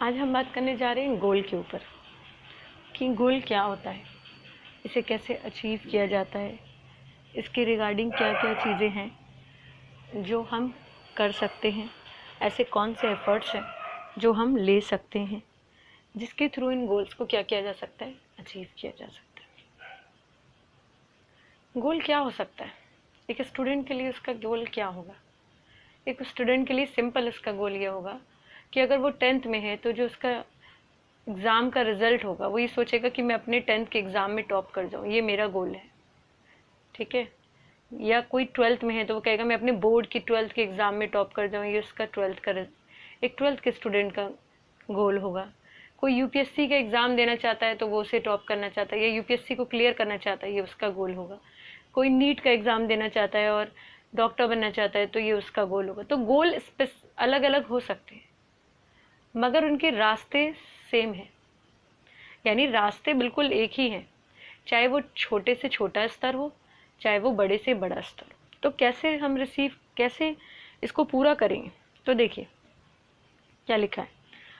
आज हम बात करने जा रहे हैं गोल के ऊपर कि गोल क्या होता है, इसे कैसे अचीव किया जाता है, इसके रिगार्डिंग क्या क्या चीज़ें हैं जो हम कर सकते हैं, ऐसे कौन से एफ़र्ट्स हैं जो हम ले सकते हैं जिसके थ्रू इन गोल्स को क्या किया जा सकता है, अचीव किया जा सकता है। गोल क्या हो सकता है? एक स्टूडेंट के लिए उसका गोल क्या होगा? एक स्टूडेंट के लिए सिंपल इसका गोल ये होगा कि अगर वो 10th में है तो जो उसका एग्ज़ाम का रिजल्ट होगा वो ये सोचेगा कि मैं अपने 10th के एग्ज़ाम में टॉप कर जाऊँ, ये मेरा गोल है। ठीक है। या कोई 12th में है तो वो कहेगा मैं अपने बोर्ड की 12th के एग्ज़ाम में टॉप कर जाऊँ, ये उसका 12th का एक 12th के स्टूडेंट का गोल होगा। कोई यूपीएससी का एग्ज़ाम देना चाहता है तो वो उसे टॉप करना चाहता है या यूपीएससी को क्लियर करना चाहता है, ये उसका गोल होगा। कोई नीट का एग्ज़ाम देना चाहता है और डॉक्टर बनना चाहता है तो ये उसका गोल होगा। तो गोल अलग अलग हो सकते हैं मगर उनके रास्ते सेम हैं, यानी रास्ते बिल्कुल एक ही हैं, चाहे वो छोटे से छोटा स्तर हो चाहे वो बड़े से बड़ा स्तर हो। तो कैसे इसको पूरा करेंगे? तो देखिए क्या लिखा है,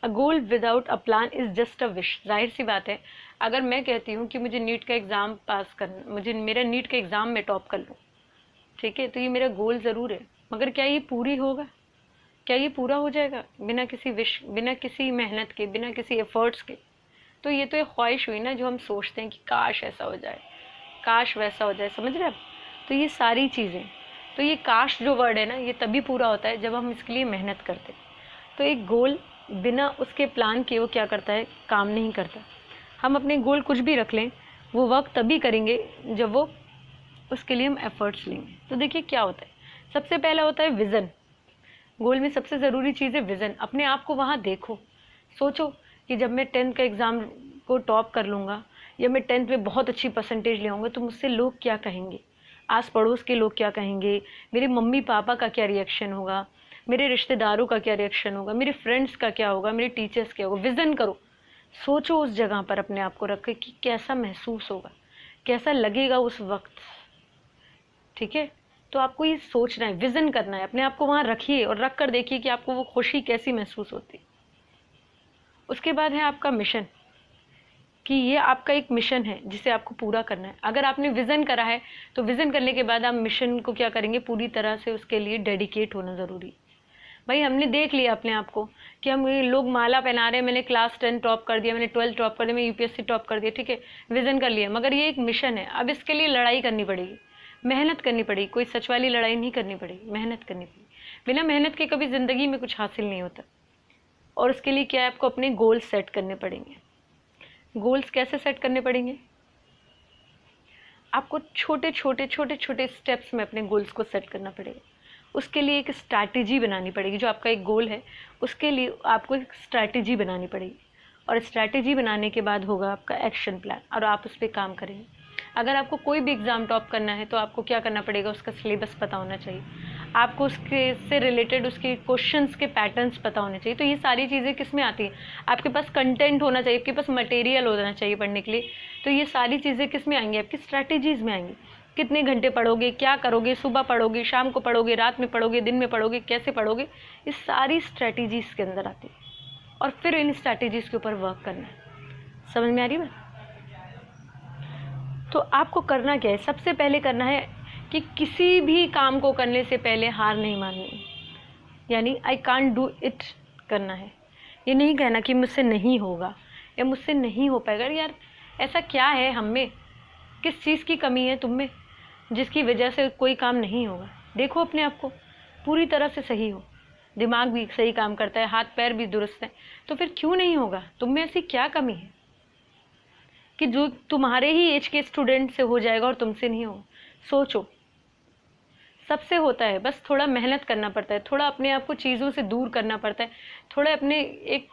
a goal without a plan is just a wish. जाहिर सी बात है, अगर मैं कहती हूँ कि मुझे नीट का एग्ज़ाम पास करना, मुझे मेरा नीट के एग्ज़ाम में टॉप कर लूँ, ठीक है, तो ये मेरा गोल ज़रूर है, मगर क्या ये पूरी होगा? क्या ये पूरा हो जाएगा बिना किसी विश, बिना किसी मेहनत के, बिना किसी एफर्ट्स के? तो ये तो एक ख्वाहिश हुई ना, जो हम सोचते हैं कि काश ऐसा हो जाए, काश वैसा हो जाए, समझ रहे आप? तो ये सारी चीज़ें, तो ये काश जो वर्ड है ना, ये तभी पूरा होता है जब हम इसके लिए मेहनत करते हैं। तो एक गोल बिना उसके प्लान के वो क्या करता है, काम नहीं करता। हम अपने गोल कुछ भी रख लें, वो वर्क तभी करेंगे जब वो उसके लिए हम एफर्ट्स लेंगे। तो देखिए क्या होता है, सबसे पहला होता है विज़न। गोल में सबसे ज़रूरी चीज़ है विज़न। अपने आप को वहाँ देखो, सोचो कि जब मैं 10th का एग्ज़ाम को टॉप कर लूँगा या मैं 10th में बहुत अच्छी परसेंटेज ले आऊँगा तो मुझसे लोग क्या कहेंगे, आस पड़ोस के लोग क्या कहेंगे, मेरे मम्मी पापा का क्या रिएक्शन होगा, मेरे रिश्तेदारों का क्या रिएक्शन होगा, मेरे फ्रेंड्स का क्या होगा, मेरे टीचर्स क्या होगा। विज़न करो, सोचो उस जगह पर अपने आप को रख के कि कैसा महसूस होगा, कैसा लगेगा उस वक्त। ठीक है, तो आपको ये सोचना है, विज़न करना है, अपने आप को वहाँ रखिए और रख कर देखिए कि आपको वो खुशी कैसी महसूस होती है। उसके बाद है आपका मिशन, कि ये आपका एक मिशन है जिसे आपको पूरा करना है। अगर आपने विज़न करा है तो विज़न करने के बाद आप मिशन को क्या करेंगे, पूरी तरह से उसके लिए डेडिकेट होना ज़रूरी है। भाई हमने देख लिया अपने आप को कि हम ये लोग माला पहना रहे हैं, मैंने क्लास 10 टॉप कर दिया, मैंने 12 टॉप कर दिया, मैं यूपीएससी टॉप कर दिया, ठीक है, विज़न कर लिया, मगर ये एक मिशन है। अब इसके लिए लड़ाई करनी पड़ेगी, मेहनत करनी पड़ेगी। कोई सच वाली लड़ाई नहीं करनी पड़ेगी, मेहनत करनी पड़ेगी। बिना मेहनत के कभी ज़िंदगी में कुछ हासिल नहीं होता। और उसके लिए क्या है, आपको अपने गोल्स सेट करने पड़ेंगे। गोल्स कैसे सेट करने पड़ेंगे? आपको छोटे छोटे स्टेप्स में अपने गोल्स को सेट करना पड़ेगा। उसके लिए एक स्ट्रैटेजी बनानी पड़ेगी। जो आपका एक गोल है उसके लिए आपको एक स्ट्रैटेजी बनानी पड़ेगी, और स्ट्रैटेजी बनाने के बाद होगा आपका एक्शन प्लान, और आप उस पर काम करेंगे। अगर आपको कोई भी एग्ज़ाम टॉप करना है तो आपको क्या करना पड़ेगा, उसका सिलेबस पता होना चाहिए, आपको उसके से रिलेटेड उसके क्वेश्चंस के पैटर्न्स पता होने चाहिए। तो ये सारी चीज़ें किस में आती हैं, आपके पास कंटेंट होना चाहिए, आपके पास मटेरियल होना चाहिए पढ़ने के लिए। तो ये सारी चीज़ें किस में आएंगी, आपकी स्ट्रैटेजीज़ में आएंगी। कितने घंटे पढ़ोगे, क्या करोगे, सुबह पढ़ोगे, शाम को पढ़ोगे, रात में पढ़ोगे, दिन में पढ़ोगे, कैसे पढ़ोगे, ये सारी स्ट्रैटेजीज़ के अंदर आती है। और फिर इन स्ट्रैटेजीज़ के ऊपर वर्क करना है। समझ में आ रही बात? तो आपको करना क्या है, सबसे पहले करना है कि किसी भी काम को करने से पहले हार नहीं माननी, यानी आई कांट डू इट करना है। ये नहीं कहना कि मुझसे नहीं होगा या मुझसे नहीं हो पाएगा। यार ऐसा क्या है हम में, किस चीज़ की कमी है तुम में जिसकी वजह से कोई काम नहीं होगा? देखो अपने आप को, पूरी तरह से सही हो, दिमाग भी सही काम करता है, हाथ पैर भी दुरुस्त हैं, तो फिर क्यों नहीं होगा? तुम में ऐसी क्या कमी है कि जो तुम्हारे ही एज के स्टूडेंट से हो जाएगा और तुमसे नहीं हो? सोचो, सबसे होता है, बस थोड़ा मेहनत करना पड़ता है, थोड़ा अपने आप को चीज़ों से दूर करना पड़ता है, थोड़ा अपने एक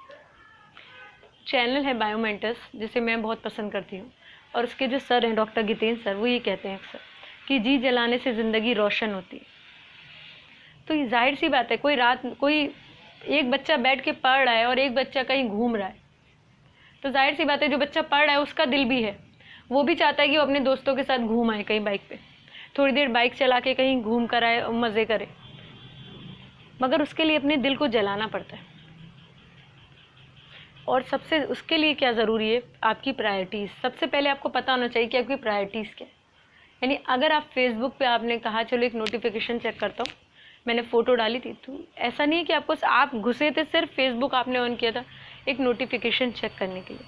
चैनल है बायोमेंटस जिसे मैं बहुत पसंद करती हूँ, और उसके जो सर हैं डॉक्टर जितेंद्र सर, वो ये कहते हैं अक्सर कि जी जलाने से ज़िंदगी रोशन होती है। तो ये जाहिर सी बात है, कोई एक बच्चा बैठ के पढ़ रहा है और एक बच्चा कहीं घूम रहा है, तो जाहिर सी बात है जो बच्चा पढ़ रहा है उसका दिल भी है, वो भी चाहता है कि वो अपने दोस्तों के साथ घूम आए, कहीं बाइक पे थोड़ी देर बाइक चला के कहीं घूम कर आए और मज़े करे, मगर उसके लिए अपने दिल को जलाना पड़ता है। और सबसे उसके लिए क्या ज़रूरी है, आपकी प्रायोरिटीज़। सबसे पहले आपको पता होना चाहिए कि आपकी प्रायोरिटीज़ क्या है। यानी अगर आप फेसबुक पे आपने कहा चलो एक नोटिफिकेशन चेक करता हूँ, मैंने फ़ोटो डाली थी, तो ऐसा नहीं है कि आपको, आप घुसे थे सिर्फ फेसबुक आपने ऑन किया था एक नोटिफिकेशन चेक करने के लिए,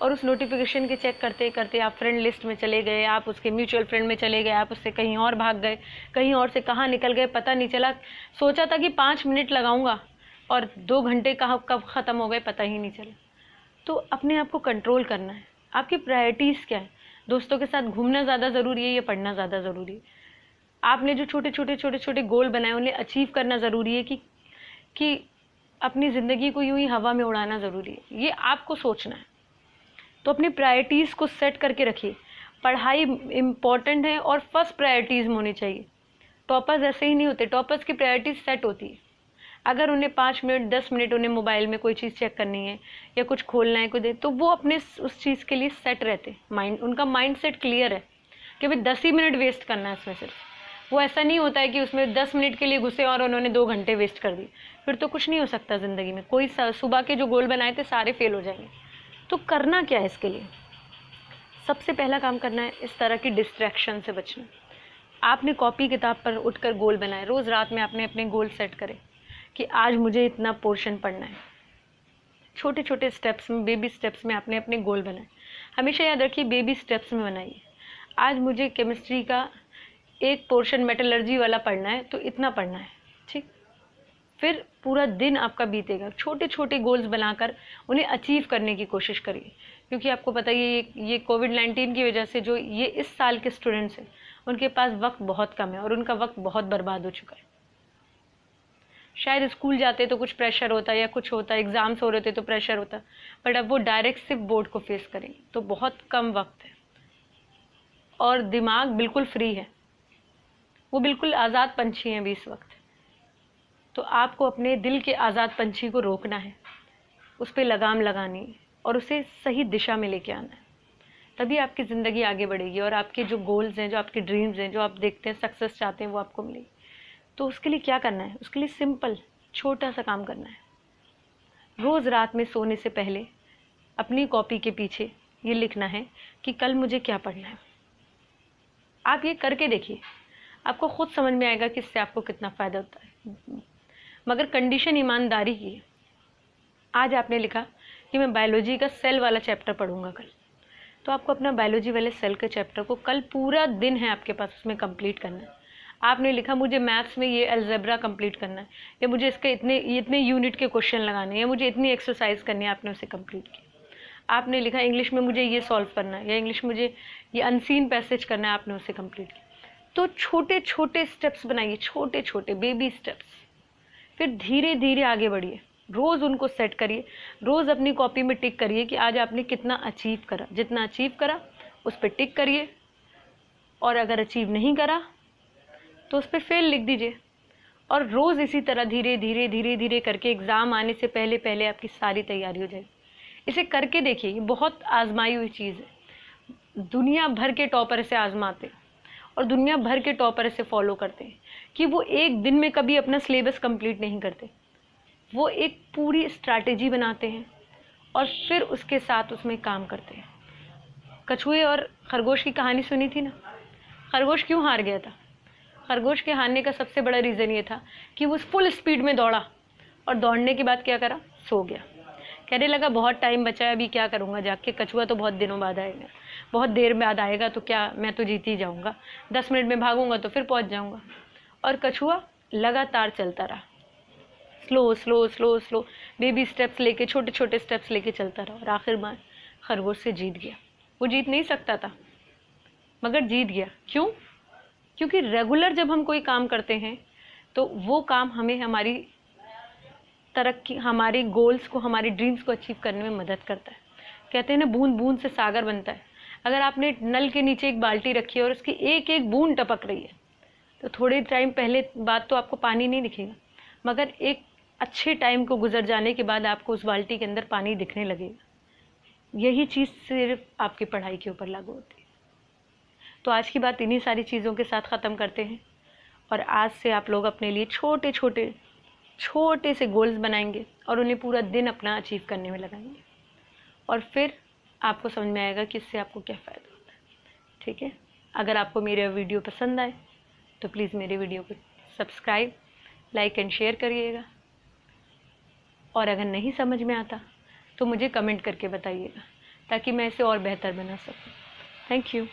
और उस नोटिफिकेशन के चेक करते करते आप फ्रेंड लिस्ट में चले गए, आप उसके म्यूचुअल फ्रेंड में चले गए, आप उससे कहीं और भाग गए, कहीं और से कहाँ निकल गए पता नहीं चला। सोचा था कि 5 मिनट लगाऊंगा और 2 घंटे कब ख़त्म हो गए पता ही नहीं चला। तो अपने आप को कंट्रोल करना है। आपकी प्रायोरिटीज़ क्या है? दोस्तों के साथ घूमना ज़्यादा ज़रूरी है या पढ़ना ज़्यादा ज़रूरी है? आपने जो छोटे छोटे गोल बनाए उन्हें अचीव करना ज़रूरी है कि अपनी ज़िंदगी को यूं ही हवा में उड़ाना ज़रूरी है? ये आपको सोचना है। तो अपनी प्रायोरिटीज़ को सेट करके रखिए। पढ़ाई इम्पॉर्टेंट है और फर्स्ट प्रायोरिटीज़ में होनी चाहिए। टॉपर्स ऐसे ही नहीं होते, टॉपर्स की प्रायोरिटीज सेट होती है। अगर उन्हें 5 मिनट 10 मिनट उन्हें मोबाइल में कोई चीज़ चेक करनी है या कुछ खोलना है कुछ, तो वो अपने उस चीज़ के लिए सेट रहते, माइंड उनका माइंड सेट क्लियर है कि भाई 10 ही मिनट वेस्ट करना है इसमें सिर्फ। वो ऐसा नहीं होता है कि उसमें 10 मिनट के लिए घुसे और उन्होंने 2 घंटे वेस्ट कर दी, फिर तो कुछ नहीं हो सकता ज़िंदगी में। कोई सुबह के जो गोल बनाए थे सारे फेल हो जाएंगे। तो करना क्या है इसके लिए? सबसे पहला काम करना है इस तरह की डिस्ट्रैक्शन से बचना। आपने कॉपी किताब पर उठकर गोल बनाए, रोज़ रात में आपने अपने गोल सेट करें कि आज मुझे इतना पोर्शन पढ़ना है। छोटे छोटे स्टेप्स में, बेबी स्टेप्स में आपने अपने गोल बनाए। हमेशा याद रखिए बेबी स्टेप्स में बनाइए। आज मुझे केमिस्ट्री का एक पोर्शन मेटलर्जी वाला पढ़ना है तो इतना पढ़ना है, ठीक। फिर पूरा दिन आपका बीतेगा। छोटे छोटे गोल्स बनाकर उन्हें अचीव करने की कोशिश करिए, क्योंकि आपको पता ही है ये कोविड-19 की वजह से जो ये इस साल के स्टूडेंट्स हैं उनके पास वक्त बहुत कम है और उनका वक्त बहुत बर्बाद हो चुका है। शायद स्कूल जाते तो कुछ प्रेशर होता या कुछ होता, एग्जाम्स हो रहे थे तो प्रेशर होता, बट अब वो डायरेक्ट सिर्फ बोर्ड को फेस करेंगे तो बहुत कम वक्त है और दिमाग बिल्कुल फ्री है, वो बिल्कुल आज़ाद पंछी हैं अभी इस वक्त। तो आपको अपने दिल के आज़ाद पंछी को रोकना है, उस पर लगाम लगानी है और उसे सही दिशा में लेके आना है। तभी आपकी ज़िंदगी आगे बढ़ेगी और आपके जो गोल्स हैं, जो आपके ड्रीम्स हैं, जो आप देखते हैं सक्सेस चाहते हैं, वो आपको मिलेगी। तो उसके लिए क्या करना है? उसके लिए सिंपल छोटा सा काम करना है। रोज़ रात में सोने से पहले अपनी कॉपी के पीछे ये लिखना है कि कल मुझे क्या पढ़ना है। आप ये करके देखिए, आपको खुद समझ में आएगा कि इससे आपको कितना फ़ायदा होता है। मगर कंडीशन ईमानदारी की है। आज आपने लिखा कि मैं बायोलॉजी का सेल वाला चैप्टर पढ़ूंगा कल, तो आपको अपना बायोलॉजी वाले सेल के चैप्टर को कल पूरा दिन है आपके पास उसमें कंप्लीट करना है। आपने लिखा मुझे मैथ्स में ये अलजेब्रा कंप्लीट करना है, या मुझे इसके इतने यूनिट के क्वेश्चन लगाने हैं, या मुझे इतनी एक्सरसाइज करनी है, आपने उसे कंप्लीट किया। आपने लिखा इंग्लिश में मुझे ये सॉल्व करना है, या इंग्लिश मुझे ये अनसीन पैसेज करना है, आपने उसे कंप्लीट किया। तो छोटे छोटे स्टेप्स बनाइए, छोटे छोटे बेबी स्टेप्स, फिर धीरे धीरे आगे बढ़िए। रोज़ उनको सेट करिए, रोज़ अपनी कॉपी में टिक करिए कि आज आपने कितना अचीव करा। जितना अचीव करा उस पर टिक करिए, और अगर अचीव नहीं करा तो उस पर फेल लिख दीजिए। और रोज़ इसी तरह धीरे धीरे धीरे धीरे करके एग्ज़ाम आने से पहले पहले आपकी सारी तैयारी हो जाएगी। इसे करके देखिए, ये बहुत आजमाई हुई चीज़ है। दुनिया भर के टॉपर इसे आजमाते हैं और दुनिया भर के टॉपर इसे फॉलो करते हैं कि वो एक दिन में कभी अपना सिलेबस कंप्लीट नहीं करते। वो एक पूरी स्ट्रैटेजी बनाते हैं और फिर उसके साथ उसमें काम करते हैं। कछुए और खरगोश की कहानी सुनी थी ना? खरगोश क्यों हार गया था? खरगोश के हारने का सबसे बड़ा रीज़न ये था कि वो फुल स्पीड में दौड़ा और दौड़ने के बाद क्या करा? सो गया। कहने लगा बहुत टाइम बचा है, अभी क्या करूँगा जाके, कछुआ तो बहुत दिनों बाद आएगा, बहुत देर बाद आएगा, तो क्या मैं तो जीत ही जाऊँगा, 10 मिनट में भागूंगा तो फिर पहुँच जाऊँगा। और कछुआ लगातार चलता रहा, slow slow slow slow baby steps लेके, छोटे छोटे स्टेप्स लेके चलता रहा, और आखिर में खरगोश से जीत गया। वो जीत नहीं सकता था मगर जीत गया। क्यों? क्योंकि रेगुलर जब हम कोई काम करते हैं तो वो काम हमें हमारी तरक्की, हमारे गोल्स को, हमारे ड्रीम्स को अचीव करने में मदद करता है। कहते हैं ना, बूंद बूंद से सागर बनता है। अगर आपने नल के नीचे एक बाल्टी रखी है और उसकी एक एक बूंद टपक रही है, तो थोड़े टाइम पहले बाद तो आपको पानी नहीं दिखेगा, मगर एक अच्छे टाइम को गुजर जाने के बाद आपको उस बाल्टी के अंदर पानी दिखने लगेगा। यही चीज़ सिर्फ आपकी पढ़ाई के ऊपर लागू होती है। तो आज की बात इन्हीं सारी चीज़ों के साथ ख़त्म करते हैं, और आज से आप लोग अपने लिए छोटे छोटे छोटे से गोल्स बनाएंगे और उन्हें पूरा दिन अपना अचीव करने में लगाएंगे, और फिर आपको समझ में आएगा कि इससे आपको क्या फ़ायदा होता है। ठीक है, अगर आपको मेरा वीडियो पसंद आए तो प्लीज़ मेरे वीडियो को सब्सक्राइब, लाइक एंड शेयर करिएगा, और अगर नहीं समझ में आता तो मुझे कमेंट करके बताइएगा ताकि मैं इसे और बेहतर बना सकूं। Thank you.